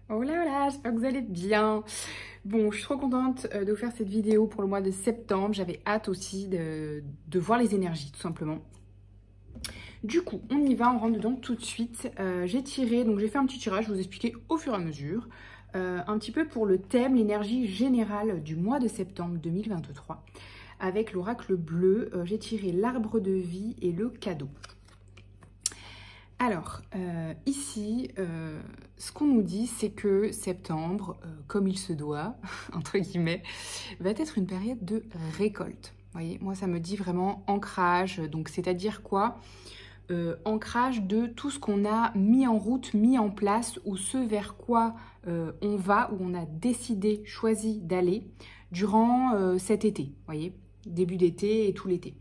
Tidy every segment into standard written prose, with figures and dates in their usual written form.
Oh là là, j'espère que vous allez bien. Bon, je suis trop contente de vous faire cette vidéo pour le mois de septembre. J'avais hâte aussi de voir les énergies, tout simplement. Du coup, on y va, on rentre dedans tout de suite. J'ai tiré, donc j'ai fait un petit tirage, je vais vous expliquer au fur et à mesure. Un petit peu pour le thème, l'énergie générale du mois de septembre 2023. Avec l'oracle bleu, j'ai tiré l'arbre de vie et le cadeau. Alors, ici, ce qu'on nous dit, c'est que septembre, comme il se doit, entre guillemets, va être une période de récolte. Vous voyez, moi, ça me dit vraiment ancrage. Donc, c'est-à-dire quoi? Ancrage de tout ce qu'on a mis en route, mis en place, ou ce vers quoi on va, où on a décidé, choisi d'aller durant cet été. Vous voyez, début d'été et tout l'été.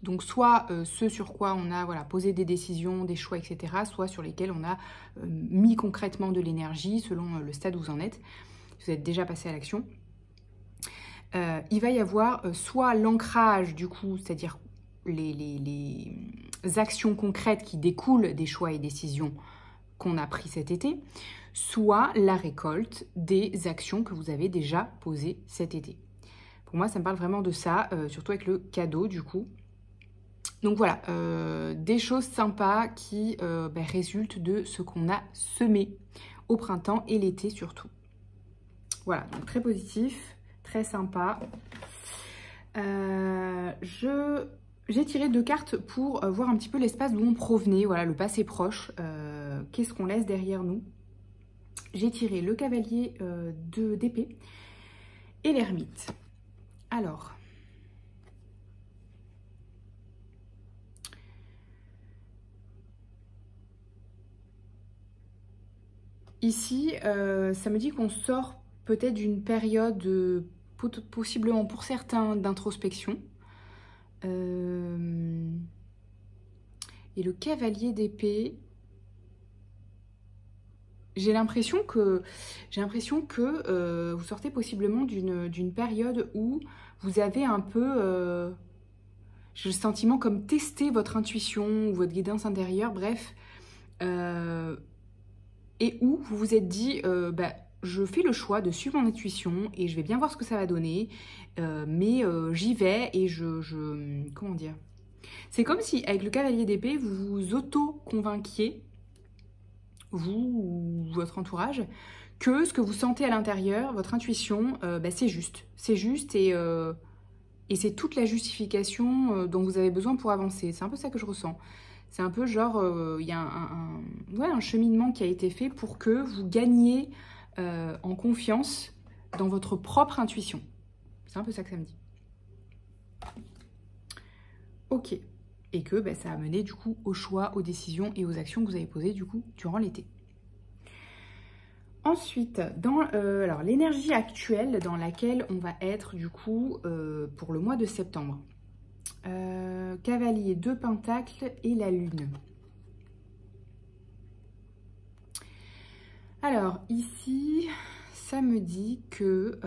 Donc soit ce sur quoi on a posé des décisions, des choix, etc. Soit sur lesquels on a mis concrètement de l'énergie selon le stade où vous en êtes. Vous êtes déjà passé à l'action. Il va y avoir soit l'ancrage du coup, c'est-à-dire les actions concrètes qui découlent des choix et décisions qu'on a pris cet été, soit la récolte des actions que vous avez déjà posées cet été. Pour moi, ça me parle vraiment de ça, surtout avec le cadeau du coup. Donc voilà, des choses sympas qui résultent de ce qu'on a semé au printemps et l'été surtout. Voilà, donc très positif, très sympa. J'ai tiré 2 cartes pour voir un petit peu l'espace d'où on provenait, voilà, le passé proche, qu'est-ce qu'on laisse derrière nous. J'ai tiré le cavalier d'épée et l'ermite. Alors... Ici, ça me dit qu'on sort peut-être d'une période, possiblement pour certains, d'introspection. Et le cavalier d'épée, j'ai l'impression que vous sortez possiblement d'une période où vous avez un peu, j'ai le sentiment comme tester votre intuition ou votre guidance intérieure, bref. Et où vous vous êtes dit, je fais le choix de suivre mon intuition et je vais bien voir ce que ça va donner, mais j'y vais et comment dire? C'est comme si, avec le cavalier d'épée, vous vous auto-convainquiez, vous ou votre entourage, que ce que vous sentez à l'intérieur, votre intuition, c'est juste. C'est juste et c'est toute la justification dont vous avez besoin pour avancer. C'est un peu ça que je ressens. C'est un peu genre, il y a un cheminement qui a été fait pour que vous gagniez en confiance dans votre propre intuition. C'est un peu ça que ça me dit. Ok. Et que ça a mené du coup aux choix, aux décisions et aux actions que vous avez posées du coup durant l'été. Ensuite, dans alors l'énergie actuelle dans laquelle on va être du coup pour le mois de septembre. Cavalier, 2 pentacles et la lune. Alors ici, ça me dit que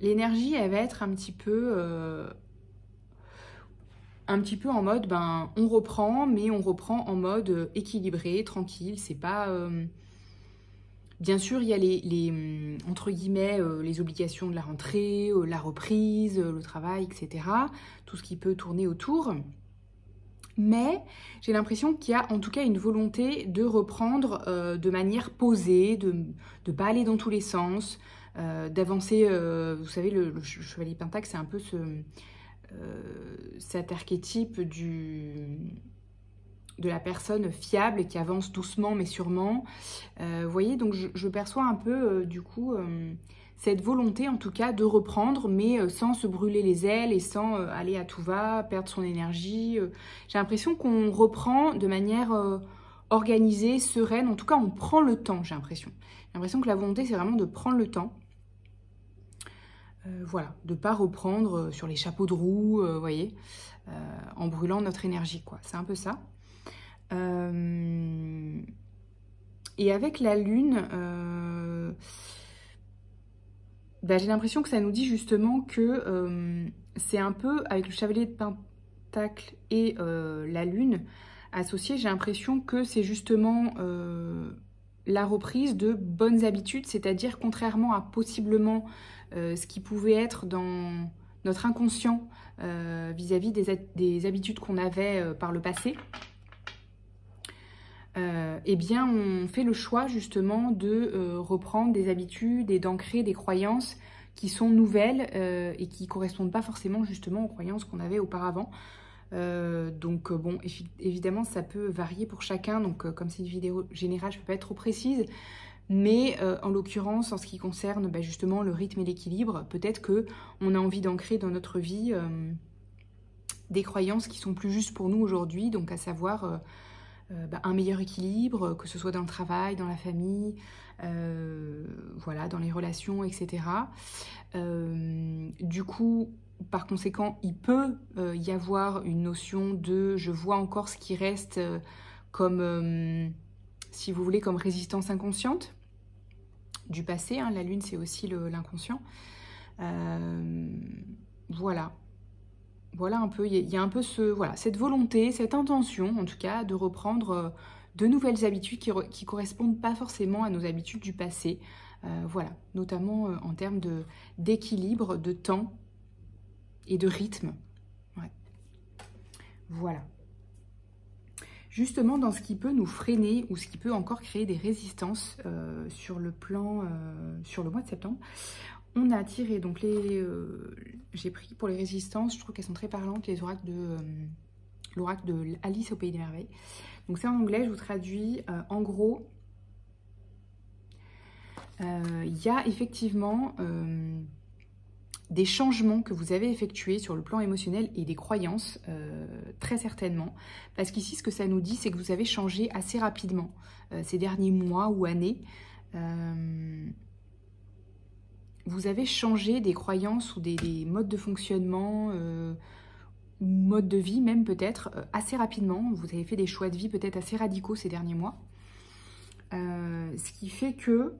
l'énergie, elle va être un petit peu en mode, on reprend, mais on reprend en mode équilibré, tranquille. C'est pas... Bien sûr, il y a les entre guillemets, les obligations de la rentrée, la reprise, le travail, etc. Tout ce qui peut tourner autour. Mais j'ai l'impression qu'il y a en tout cas une volonté de reprendre de manière posée, de ne pas aller dans tous les sens, d'avancer. Vous savez, le chevalier pentacle, c'est un peu cet archétype de la personne fiable qui avance doucement mais sûrement. Vous voyez, donc je perçois un peu du coup cette volonté en tout cas de reprendre, mais sans se brûler les ailes et sans aller à tout va, perdre son énergie. J'ai l'impression qu'on reprend de manière organisée, sereine. En tout cas, on prend le temps, j'ai l'impression. J'ai l'impression que la volonté, c'est vraiment de prendre le temps. Voilà, de ne pas reprendre sur les chapeaux de roue, vous voyez, en brûlant notre énergie, quoi. C'est un peu ça. Et avec la lune, j'ai l'impression que ça nous dit justement que c'est un peu, avec le chevalier de pentacle et la lune associée, j'ai l'impression que c'est justement la reprise de bonnes habitudes, c'est-à-dire contrairement à possiblement ce qui pouvait être dans notre inconscient vis-à-vis des habitudes qu'on avait par le passé, eh bien on fait le choix justement de reprendre des habitudes et d'ancrer des croyances qui sont nouvelles et qui ne correspondent pas forcément justement aux croyances qu'on avait auparavant. Donc bon, évidemment ça peut varier pour chacun, donc comme c'est une vidéo générale, je ne peux pas être trop précise, mais en l'occurrence, en ce qui concerne justement le rythme et l'équilibre, peut-être qu'on a envie d'ancrer dans notre vie des croyances qui sont plus justes pour nous aujourd'hui, donc à savoir un meilleur équilibre, que ce soit dans le travail, dans la famille, voilà, dans les relations, etc. Du coup, par conséquent, il peut y avoir une notion de « je vois encore ce qui reste comme, si vous voulez, comme résistance inconsciente du passé. Hein, la lune, c'est aussi l'inconscient. Voilà. Voilà un peu, il y a un peu cette volonté, cette intention, en tout cas, de reprendre de nouvelles habitudes qui ne correspondent pas forcément à nos habitudes du passé. Voilà, notamment en termes d'équilibre, de temps et de rythme. Ouais. Voilà. Justement, dans ce qui peut nous freiner ou ce qui peut encore créer des résistances sur le mois de septembre, on a tiré donc j'ai pris pour les résistances, je trouve qu'elles sont très parlantes, les oracles l'oracle de Alice au Pays des Merveilles. Donc c'est en anglais, je vous traduis. En gros, il y a effectivement des changements que vous avez effectués sur le plan émotionnel et des croyances, très certainement. Parce qu'ici, ce que ça nous dit, c'est que vous avez changé assez rapidement ces derniers mois ou années. Vous avez changé des croyances ou des modes de fonctionnement, ou modes de vie même peut-être, assez rapidement. Vous avez fait des choix de vie peut-être assez radicaux ces derniers mois. Ce qui fait que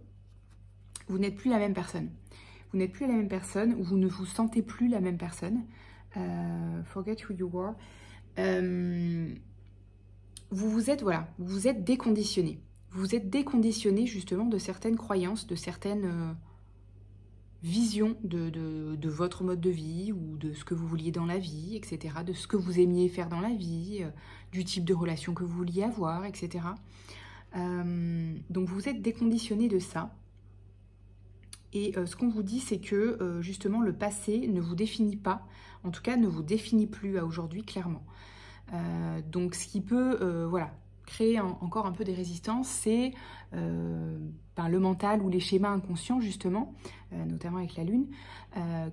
vous n'êtes plus la même personne. Vous n'êtes plus la même personne, ou vous ne vous sentez plus la même personne. Forget who you were. Vous êtes déconditionné. Vous êtes déconditionné justement de certaines croyances, de certaines visions de votre mode de vie, ou de ce que vous vouliez dans la vie, etc. De ce que vous aimiez faire dans la vie, du type de relation que vous vouliez avoir, etc. Donc vous êtes déconditionné de ça. Et ce qu'on vous dit, c'est que justement le passé ne vous définit pas, en tout cas ne vous définit plus à aujourd'hui clairement. Donc ce qui peut voilà, créer encore un peu des résistances, c'est le mental ou les schémas inconscients justement, notamment avec la lune,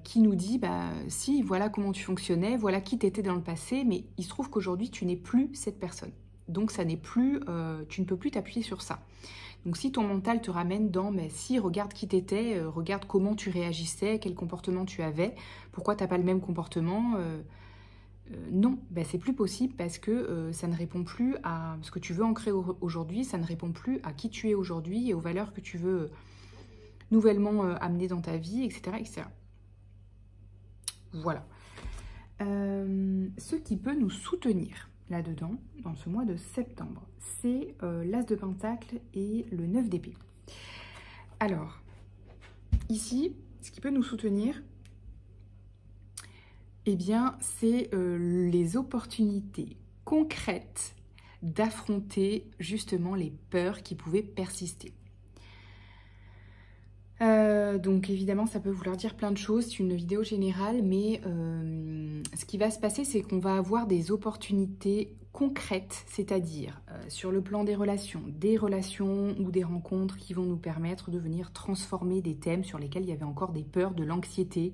qui nous dit si, voilà comment tu fonctionnais, voilà qui t'étais dans le passé, mais il se trouve qu'aujourd'hui tu n'es plus cette personne. Donc ça n'est plus, tu ne peux plus t'appuyer sur ça. Donc si ton mental te ramène dans « mais si, regarde qui t'étais, regarde comment tu réagissais, quel comportement tu avais, pourquoi tu n'as pas le même comportement non, c'est plus possible parce que ça ne répond plus à ce que tu veux ancrer aujourd'hui, ça ne répond plus à qui tu es aujourd'hui et aux valeurs que tu veux nouvellement amener dans ta vie, etc. etc. Voilà. Ce qui peut nous soutenir là-dedans, dans ce mois de septembre, c'est l'As de Pentacle et le 9 d'épée. Alors, ici, ce qui peut nous soutenir, eh bien, c'est les opportunités concrètes d'affronter justement les peurs qui pouvaient persister. Donc évidemment, ça peut vouloir dire plein de choses, c'est une vidéo générale, mais ce qui va se passer, c'est qu'on va avoir des opportunités concrètes, c'est-à-dire sur le plan des relations ou des rencontres qui vont nous permettre de venir transformer des thèmes sur lesquels il y avait encore des peurs, de l'anxiété,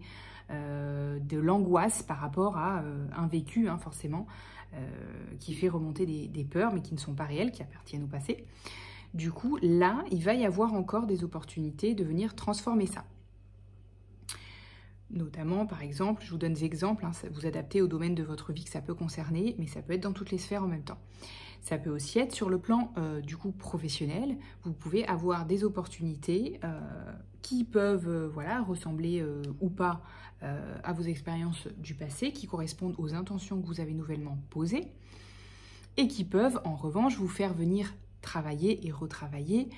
de l'angoisse par rapport à un vécu, hein, forcément, qui fait remonter des peurs, mais qui ne sont pas réelles, qui appartiennent au passé. Du coup, là, il va y avoir encore des opportunités de venir transformer ça. Notamment, par exemple, je vous donne des exemples, hein, vous adaptez au domaine de votre vie que ça peut concerner, mais ça peut être dans toutes les sphères en même temps. Ça peut aussi être sur le plan du coup professionnel. Vous pouvez avoir des opportunités qui peuvent voilà, ressembler ou pas à vos expériences du passé, qui correspondent aux intentions que vous avez nouvellement posées et qui peuvent en revanche vous faire venir travailler et retravailler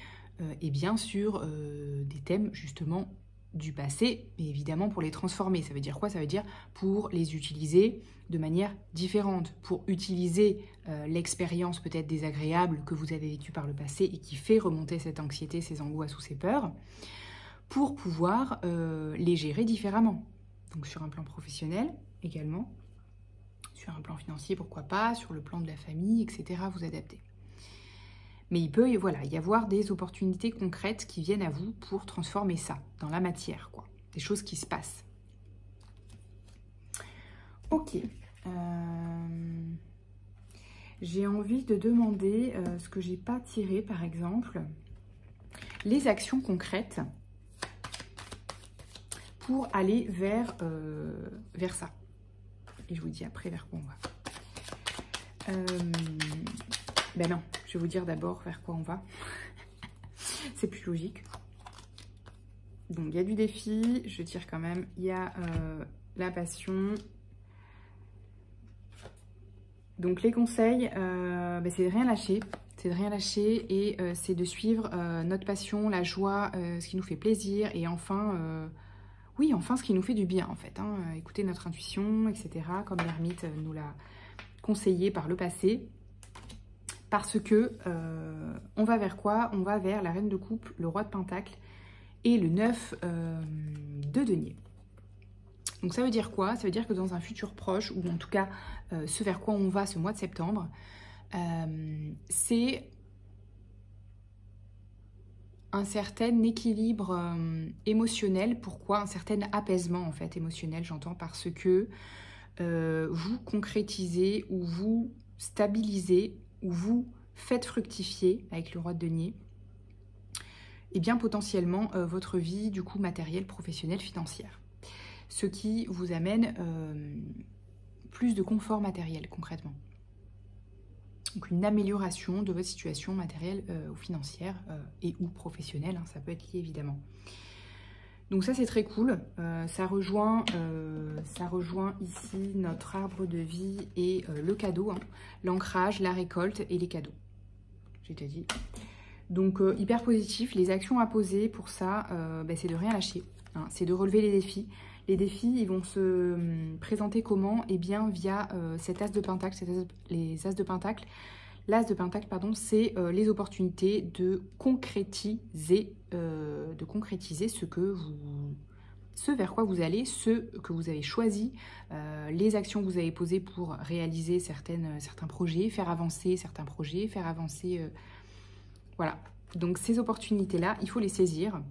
et bien sur des thèmes justement du passé, mais évidemment pour les transformer. Ça veut dire quoi? Ça veut dire pour les utiliser de manière différente, pour utiliser l'expérience peut-être désagréable que vous avez vécue par le passé et qui fait remonter cette anxiété, ces angoisses ou ces peurs, pour pouvoir les gérer différemment. Donc sur un plan professionnel également, sur un plan financier pourquoi pas, sur le plan de la famille, etc. vous adaptez. Mais il peut y avoir des opportunités concrètes qui viennent à vous pour transformer ça dans la matière, quoi. Des choses qui se passent. Ok. J'ai envie de demander ce que j'ai pas tiré, par exemple, les actions concrètes pour aller vers ça. Et je vous dis après vers quoi on va. Ben non, je vais vous dire d'abord vers quoi on va. C'est plus logique. Donc, il y a du défi, je tire quand même. Il y a la passion. Donc, les conseils, ben, c'est de rien lâcher. C'est de rien lâcher et c'est de suivre notre passion, la joie, ce qui nous fait plaisir. Et enfin, oui, enfin, ce qui nous fait du bien, en fait. Hein. Écouter notre intuition, etc. Comme l'ermite nous l'a conseillé par le passé. Parce que on va vers quoi? On va vers la reine de coupe, le roi de pentacle et le 9 de denier. Donc ça veut dire quoi? Ça veut dire que dans un futur proche, ou en tout cas ce vers quoi on va ce mois de septembre, c'est un certain équilibre émotionnel. Pourquoi? Un certain apaisement en fait émotionnel, j'entends, parce que vous concrétisez ou vous stabilisez ou vous faites fructifier avec le roi de denier, et bien potentiellement votre vie du coup matérielle, professionnelle, financière. Ce qui vous amène plus de confort matériel concrètement. Donc une amélioration de votre situation matérielle ou financière et ou professionnelle, hein, ça peut être lié évidemment. Donc ça c'est très cool, ça rejoint ici notre arbre de vie et le cadeau, hein, l'ancrage, la récolte et les cadeaux. J'ai déjà dit. Donc hyper positif, les actions à poser pour ça, ben, c'est de rien lâcher, hein, c'est de relever les défis. Les défis, ils vont se présenter comment? Eh bien via cet as de pentacle, les as de pentacle. L'as de pentacle, pardon, c'est les opportunités de concrétiser ce vers quoi vous allez, ce que vous avez choisi, les actions que vous avez posées pour réaliser certains projets, faire avancer certains projets, faire avancer... voilà. Donc ces opportunités-là, il faut les saisir.